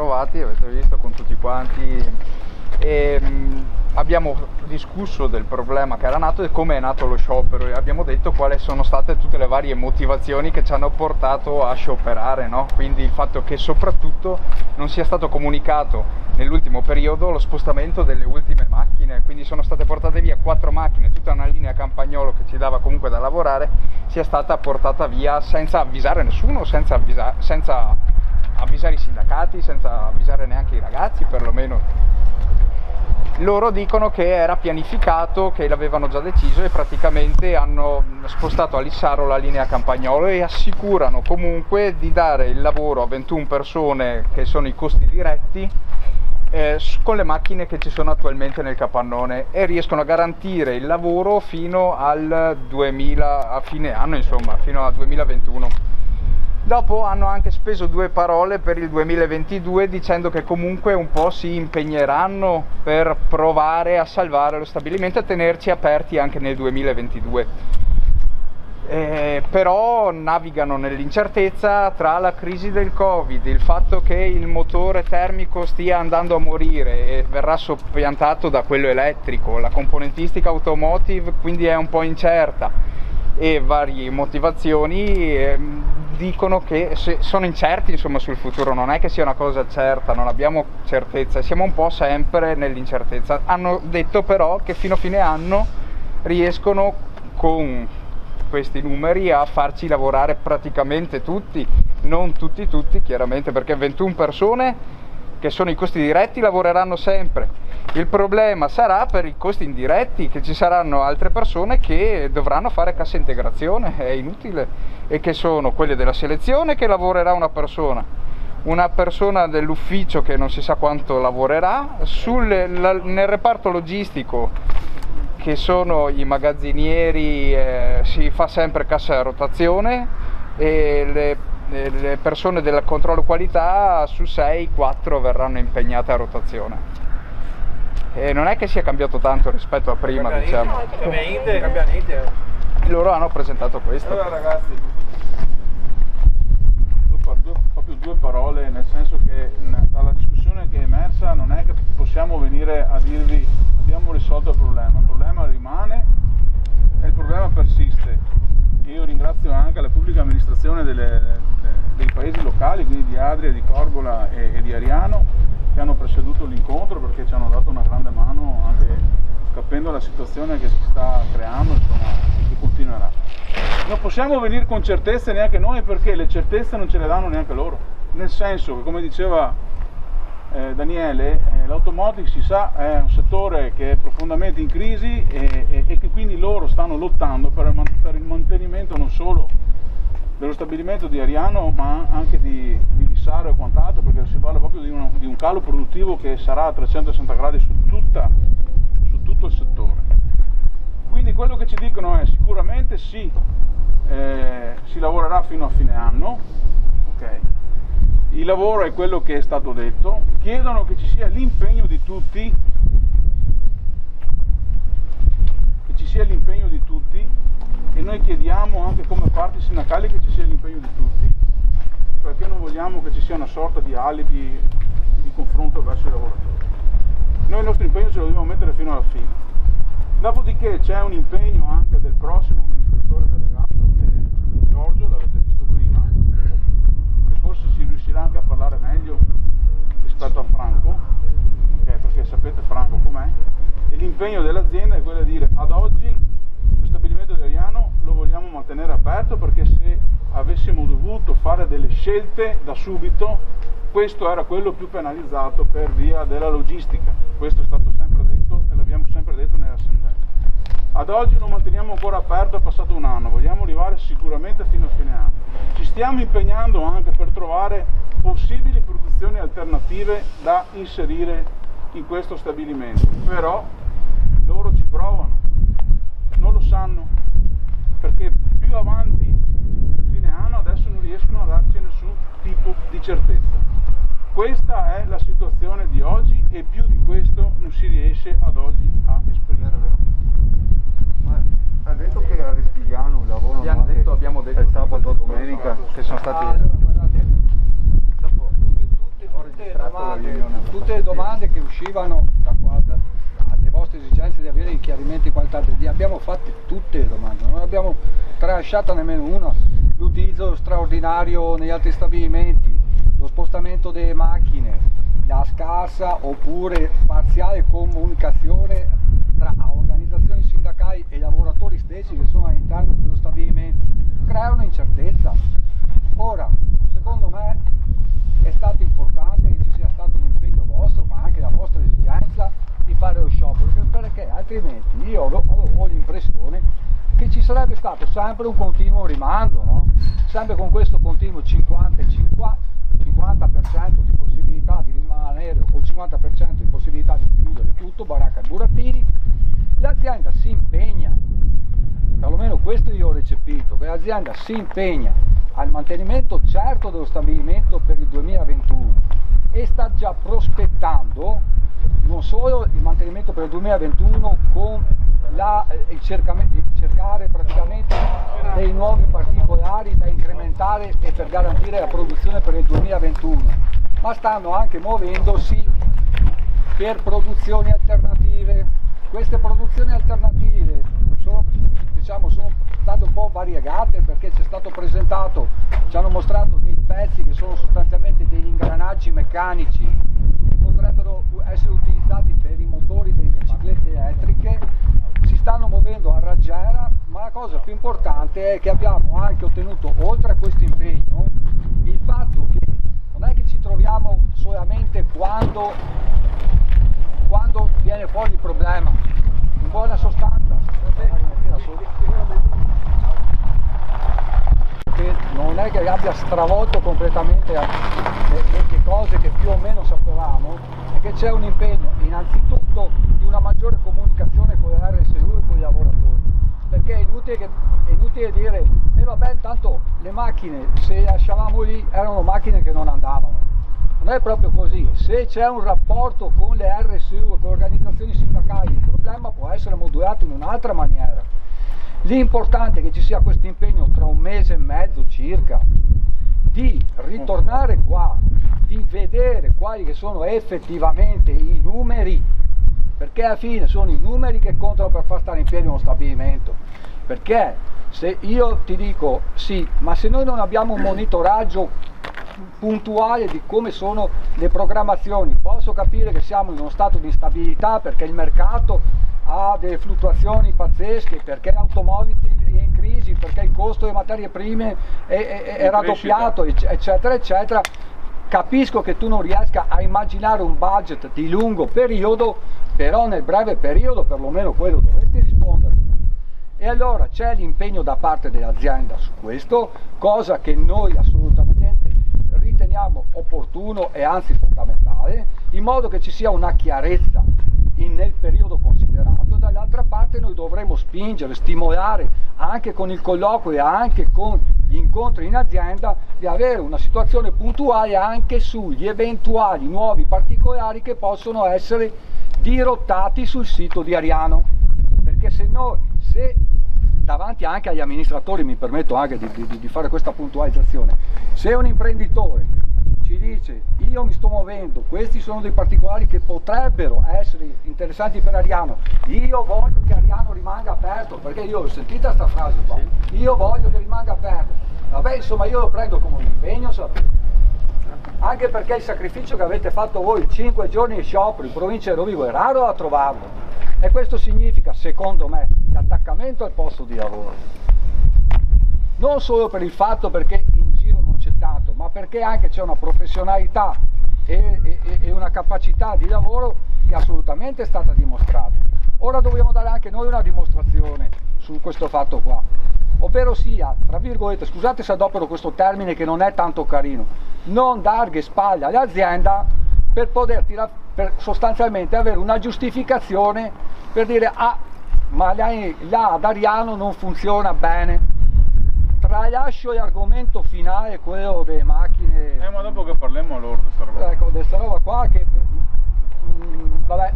trovati, avete visto, con tutti quanti, e abbiamo discusso del problema che era nato e come è nato lo sciopero, e abbiamo detto quali sono state tutte le varie motivazioni che ci hanno portato a scioperare, no? Quindi il fatto che soprattutto non sia stato comunicato nell'ultimo periodo lo spostamento delle ultime macchine, quindi sono state portate via 4 macchine, tutta una linea Campagnolo che ci dava comunque da lavorare sia stata portata via senza avvisare nessuno, senza avvisare i sindacati, senza avvisare neanche i ragazzi perlomeno. Loro dicono che era pianificato, che l'avevano già deciso, e praticamente hanno spostato a Lissaro la linea Campagnolo e assicurano comunque di dare il lavoro a 21 persone, che sono i costi diretti, con le macchine che ci sono attualmente nel capannone, e riescono a garantire il lavoro fino al 2000, a fine anno, insomma, fino al 2021. Dopo hanno anche speso 2 parole per il 2022, dicendo che comunque un po' si impegneranno per provare a salvare lo stabilimento e tenerci aperti anche nel 2022. Però navigano nell'incertezza tra la crisi del Covid, il fatto che il motore termico stia andando a morire e verrà soppiantato da quello elettrico, la componentistica automotive quindi è un po' incerta, e varie motivazioni dicono che sono incerti, insomma, sul futuro. Non è che sia una cosa certa, non abbiamo certezza, siamo un po' sempre nell'incertezza. Hanno detto però che fino a fine anno riescono con questi numeri a farci lavorare praticamente tutti, non tutti chiaramente, perché 21 persone che sono i costi diretti lavoreranno sempre. Il problema sarà per i costi indiretti, che ci saranno altre persone che dovranno fare cassa integrazione, è inutile, e che sono quelle della selezione, che lavorerà una persona dell'ufficio che non si sa quanto lavorerà, nel reparto logistico, che sono i magazzinieri, si fa sempre cassa a rotazione, e le persone del controllo qualità su 6, 4 verranno impegnate a rotazione. E non è che sia cambiato tanto rispetto a prima, diciamo. Cambia niente. Loro hanno presentato questo. Allora ragazzi, proprio 2 parole, nel senso che dalla discussione che è emersa non è che possiamo venire a dirvi abbiamo risolto il problema rimane e il problema persiste. Io ringrazio anche la pubblica amministrazione dei paesi locali, quindi di Adria, di Corbola e di Ariano, che hanno presieduto l'incontro, perché ci hanno dato una grande mano anche capendo la situazione che si sta creando, insomma, che continuerà. Non possiamo venire con certezze neanche noi, perché le certezze non ce le danno neanche loro, nel senso che, come diceva Daniele, l'automotive, si sa, è un settore che è profondamente in crisi e che quindi loro stanno lottando per il mantenimento non solo dello stabilimento di Ariano, ma anche di Lissaro e quant'altro, perché si parla proprio di un calo produttivo che sarà a 360 gradi su tutto il settore. Quindi quello che ci dicono è sicuramente sì, si lavorerà fino a fine anno, okay. Il lavoro è quello che è stato detto, chiedono che ci sia l'impegno di tutti, e noi chiediamo anche come parti sindacali che ci sia l'impegno di tutti, perché non vogliamo che ci sia una sorta di alibi di confronto verso i lavoratori. Noi il nostro impegno ce lo dobbiamo mettere fino alla fine. Dopodiché c'è un impegno anche del prossimo amministratore delegato, che è Giorgio, l'avete visto prima, che forse si riuscirà anche a parlare meglio rispetto a Franco, okay, perché sapete Franco com'è, e l'impegno dell'azienda è quello di dire ad oggi lo stabilimento di Ariano lo vogliamo mantenere aperto, perché se avessimo dovuto fare delle scelte da subito, questo era quello più penalizzato per via della logistica. Questo è stato sempre detto e l'abbiamo sempre detto nelle assemblee. Ad oggi lo manteniamo ancora aperto, è passato un anno, vogliamo arrivare sicuramente fino a fine anno. Ci stiamo impegnando anche per trovare possibili produzioni alternative da inserire in questo stabilimento, però loro ci provano, non lo sanno, perché più avanti per fine anno adesso non riescono a darci nessun tipo di certezza. Questa è la situazione di oggi e più di questo non si riesce ad oggi a esprimere. Ha detto che a Respigliano lavorano abbiamo detto sabato, domenica, che sono stati... Dopo, tutte le domande che uscivano da qua, dalle vostre esigenze di avere i chiarimenti quantitativi, li abbiamo fatte tutte le domande, non abbiamo tralasciata nemmeno una. L'utilizzo straordinario negli altri stabilimenti, lo spostamento delle macchine, la scarsa oppure parziale comunicazione tra organizzazioni sindacali e lavoratori stessi che sono all'interno dello stabilimento, crea un'incertezza. Ora, secondo me è stato importante che ci sia stato un impegno vostro, ma anche la vostra esigenza di fare lo sciopero, perché altrimenti io ho l'impressione che ci sarebbe stato sempre un continuo rimando, no? Sempre con questo continuo 50 e 50% di possibilità di rimanere o il 50% di possibilità di chiudere tutto, baracca e burattini. L'azienda si impegna, perlomeno questo io ho recepito, che l'azienda si impegna al mantenimento certo dello stabilimento per il 2021 e sta già prospettando non solo il mantenimento per il 2021 con il cercare praticamente dei nuovi particolari da incrementare e per garantire la produzione per il 2021, ma stanno anche muovendosi per produzioni alternative. Queste produzioni alternative sono state un po' variegate perché ci è stato presentato, ci hanno mostrato dei pezzi che sono sostanzialmente degli ingranaggi meccanici che potrebbero essere utilizzati per i motori delle biciclette elettriche. Si stanno muovendo a raggiera, ma la cosa più importante è che abbiamo anche ottenuto, oltre a questo impegno, il fatto che non è che ci troviamo solamente quando viene fuori il problema. In buona sostanza, che non è che abbia stravolto completamente le cose che più o meno sapevamo, è che c'è un impegno innanzitutto di una maggiore comunicazione con le RSU e con i lavoratori, perché è inutile dire vabbè, intanto le macchine se le lasciavamo lì erano macchine che non andavano. Non è proprio così. Se c'è un rapporto con le RSU, con le organizzazioni sindacali, il problema può essere modulato in un'altra maniera. L'importante è che ci sia questo impegno tra un mese e mezzo circa, di ritornare qua, di vedere quali che sono effettivamente i numeri, perché alla fine sono i numeri che contano per far stare in piedi uno stabilimento. Perché se io ti dico sì, ma se noi non abbiamo un monitoraggio puntuale di come sono le programmazioni, posso capire che siamo in uno stato di instabilità perché il mercato ha delle fluttuazioni pazzesche, perché l'automobile è in crisi, perché il costo delle materie prime è raddoppiato, eccetera eccetera. Capisco che tu non riesca a immaginare un budget di lungo periodo, però nel breve periodo perlomeno quello dovresti rispondere. E allora c'è l'impegno da parte dell'azienda su questo, cosa che noi assolutamente riteniamo opportuno e anzi fondamentale, in modo che ci sia una chiarezza nel periodo considerato. Dall'altra parte noi dovremo spingere, stimolare anche con il colloquio e anche con gli incontri in azienda di avere una situazione puntuale anche sugli eventuali nuovi particolari che possono essere dirottati sul sito di Ariano, perché se davanti anche agli amministratori, mi permetto anche di fare questa puntualizzazione, se un imprenditore ci dice io mi sto muovendo, questi sono dei particolari che potrebbero essere interessanti per Ariano, io voglio che Ariano rimanga aperto, perché io ho sentito questa frase qua, io voglio che rimanga aperto, vabbè, insomma io lo prendo come un impegno, sapete? Anche perché il sacrificio che avete fatto voi, 5 giorni di sciopero in provincia di Rovigo, è raro da trovarlo, e questo significa, secondo me, l'attaccamento al posto di lavoro, non solo per il fatto perché in giro non c'è tanto, ma perché anche c'è una professionalità e una capacità di lavoro che assolutamente è stata dimostrata. Ora dobbiamo dare anche noi una dimostrazione su questo fatto qua, ovvero sia, tra virgolette, scusate se adopero questo termine che non è tanto carino, non darghe spalle all'azienda per poter per sostanzialmente avere una giustificazione per dire ma là ad Ariano non funziona bene. Tralascio l'argomento finale, quello delle macchine. Ma dopo che parliamo allora di questa roba. Ecco, di questa roba qua che vabbè,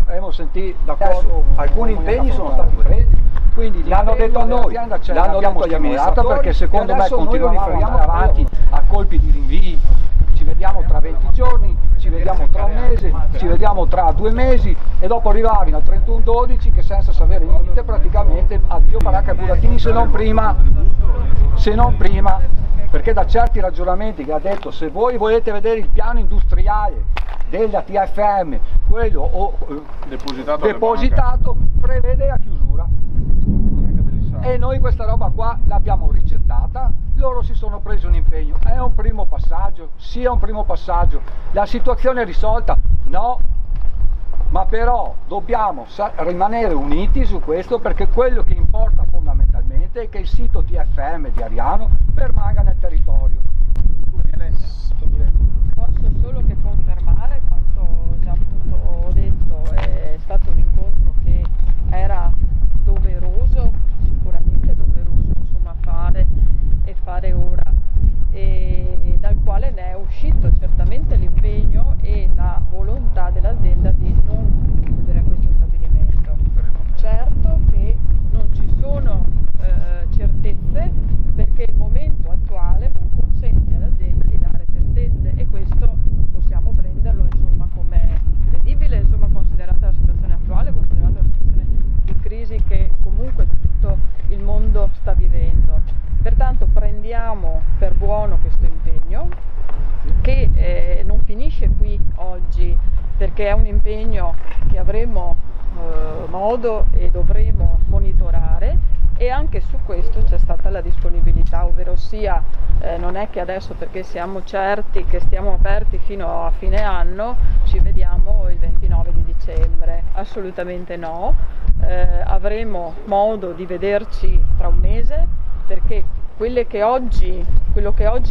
abbiamo sentito d'accordo, alcuni impegni sono stati presi, quindi l'hanno detto a noi, l'hanno detto agli amministratori, perché secondo me continuiamo ad andare avanti a colpi di rinvii. Ci vediamo vediamo tra 20 giorni, ci vediamo tra un mese, ci vediamo tra 2 mesi e dopo arrivavi al 31/12 che senza sapere niente praticamente addio baracca e burattini se non prima, perché da certi ragionamenti che ha detto se voi volete vedere il piano industriale della TFM, quello depositato prevede la chiusura. E noi questa roba qua l'abbiamo rigettata, loro si sono presi un impegno, è un primo passaggio, sia un primo passaggio, la situazione è risolta? No, ma però dobbiamo rimanere uniti su questo perché quello che importa fondamentalmente è che il sito TFM di Ariano permanga nel territorio. Posso solo che confermare quanto già appunto ho detto, è stato un incontro che era doveroso, sicuramente doveroso insomma fare ora, e dal quale ne è uscito certamente l'impegno e la volontà dell'azienda di non chiudere questo stabilimento. Certo che non ci sono certezze perché il momento attuale non consente all'azienda di dare certezze e questo possiamo prenderlo insomma come credibile, insomma considerata la situazione attuale, considerata la situazione di crisi che comunque tutto il mondo sta vivendo. Pertanto prendiamo per buono questo impegno che non finisce qui oggi perché è un impegno che avremo modo e dovremo monitorare e anche su questo c'è stata la disponibilità, ovvero sia non è che adesso perché siamo certi che stiamo aperti fino a fine anno ci vediamo il 29 di dicembre, assolutamente no, avremo modo di vederci tra un mese perché quello che oggi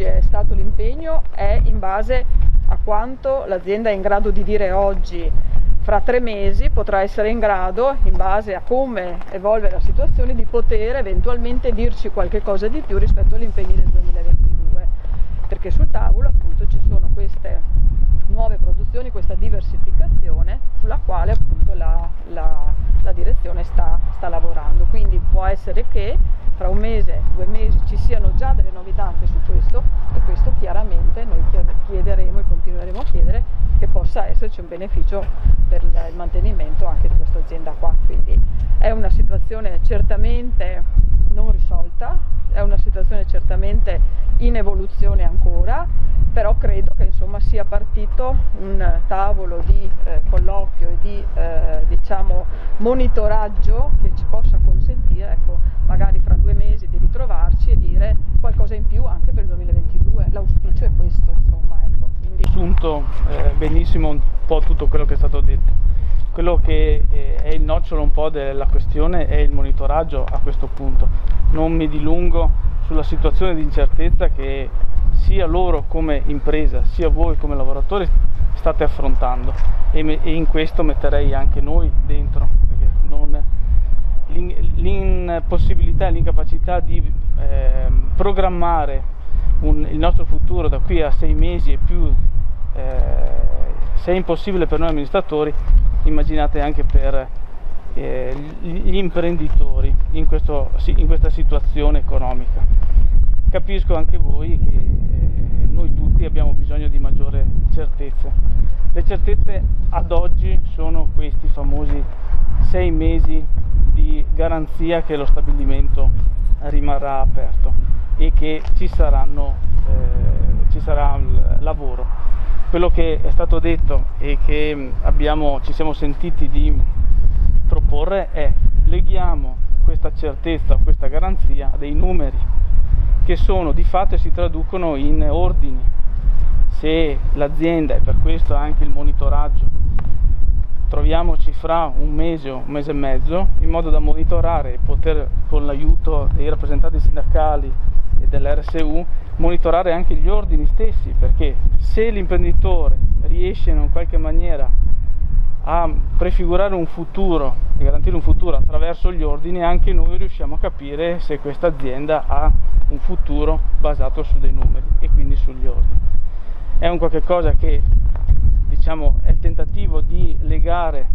è stato l'impegno è in base a quanto l'azienda è in grado di dire oggi. Fra 3 mesi potrà essere in grado, in base a come evolve la situazione, di poter eventualmente dirci qualche cosa di più rispetto agli impegni del 2022, perché sul tavolo appunto ci sono queste nuove produzioni, questa diversificazione sulla quale appunto la direzione sta lavorando, quindi può essere che fra 1 mese, 2 mesi ci siano già delle novità anche su questo e questo chiaramente noi chiederemo e continueremo a chiedere che possa esserci un beneficio per il mantenimento anche di questa azienda qua, quindi è una situazione certamente non risolta, è una situazione certamente in evoluzione ancora, però credo che insomma sia partito un tavolo di colloquio e di diciamo monitoraggio che ci possa consentire, ecco, magari fra 2 mesi di ritrovarci e dire qualcosa in più anche per il 2022, l'auspicio è questo insomma, ecco. Quindi... Assunto benissimo un po' tutto quello che è stato detto. Quello che è il nocciolo un po' della questione è il monitoraggio a questo punto. Non mi dilungo sulla situazione di incertezza che sia loro come impresa, sia voi come lavoratori state affrontando e in questo metterei anche noi dentro, perché l'impossibilità e l'incapacità di programmare il nostro futuro da qui a 6 mesi e più, se è impossibile per noi amministratori, immaginate anche per gli imprenditori in questa situazione economica. Capisco anche voi che noi tutti abbiamo bisogno di maggiore certezze. Le certezze ad oggi sono questi famosi 6 mesi di garanzia che lo stabilimento rimarrà aperto e che ci sarà lavoro. Quello che è stato detto e che ci siamo sentiti di proporre è: leghiamo questa certezza, questa garanzia a dei numeri che sono di fatto e si traducono in ordini. Se l'azienda, e per questo anche il monitoraggio, troviamoci fra 1 mese o 1 mese e mezzo in modo da monitorare e poter, con l'aiuto dei rappresentanti sindacali e dell'RSU, monitorare anche gli ordini stessi, perché se l'imprenditore riesce in qualche maniera a prefigurare un futuro e garantire un futuro attraverso gli ordini, anche noi riusciamo a capire se questa azienda ha un futuro basato su dei numeri e quindi sugli ordini. È un qualche cosa che, diciamo, è il tentativo di legare,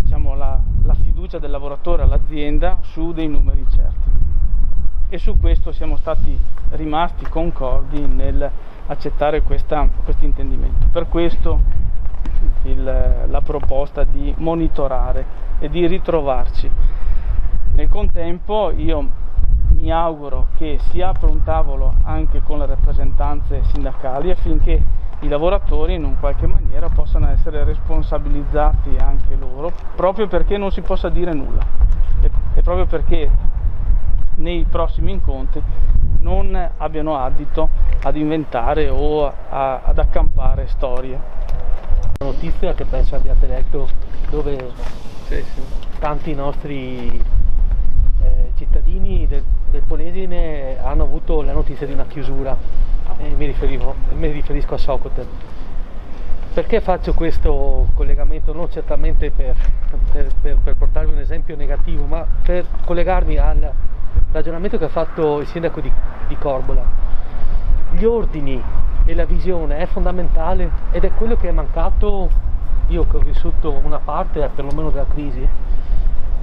diciamo, la fiducia del lavoratore all'azienda su dei numeri certi, e su questo siamo stati rimasti concordi nel accettare questo intendimento. Per questo la proposta di monitorare e di ritrovarci. Nel contempo io mi auguro che si apra un tavolo anche con le rappresentanze sindacali affinché i lavoratori in un qualche maniera possano essere responsabilizzati anche loro, proprio perché non si possa dire nulla e proprio perché nei prossimi incontri non abbiano adito ad inventare o ad accampare storie. Una notizia che penso abbiate letto, dove tanti nostri cittadini del Polesine hanno avuto la notizia di una chiusura, e mi riferisco a Socotel. Perché faccio questo collegamento? Non certamente per portarvi un esempio negativo, ma per collegarmi al ragionamento che ha fatto il sindaco di Corbola. Gli ordini e la visione è fondamentale ed è quello che è mancato, io che ho vissuto una parte perlomeno della crisi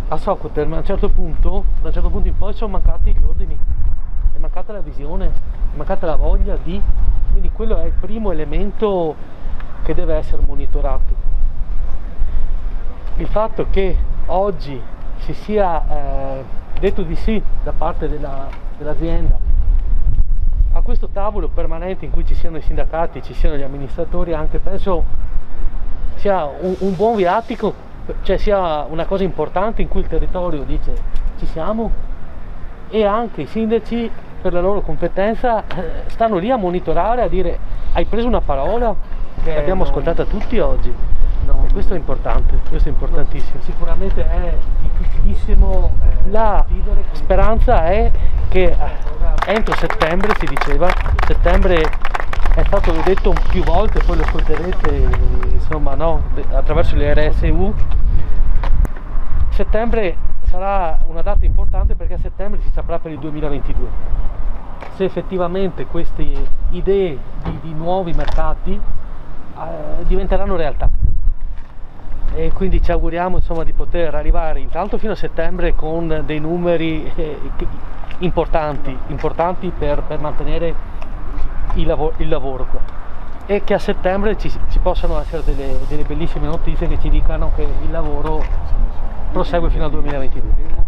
a Socotel, ma da un certo punto in poi sono mancati gli ordini, è mancata la visione, è mancata la voglia di, quindi quello è il primo elemento che deve essere monitorato. Il fatto che oggi si sia detto di sì da parte dell'azienda a questo tavolo permanente in cui ci siano i sindacati, ci siano gli amministratori, anche penso sia un buon viatico, cioè sia una cosa importante in cui il territorio dice ci siamo, e anche i sindaci per la loro competenza stanno lì a monitorare, a dire hai preso una parola che abbiamo ascoltata tutti oggi. No, e questo è importante, questo è importantissimo. Sicuramente è difficilissimo. La speranza è che entro settembre, si diceva, settembre è stato detto più volte, poi lo ascolterete insomma, no, attraverso le RSU, settembre sarà una data importante perché a settembre si saprà per il 2022 se effettivamente queste idee di nuovi mercati diventeranno realtà. E quindi ci auguriamo insomma di poter arrivare intanto fino a settembre con dei numeri importanti per mantenere il lavoro qua, e che a settembre ci possano essere delle bellissime notizie che ci dicano che il lavoro prosegue fino al 2022.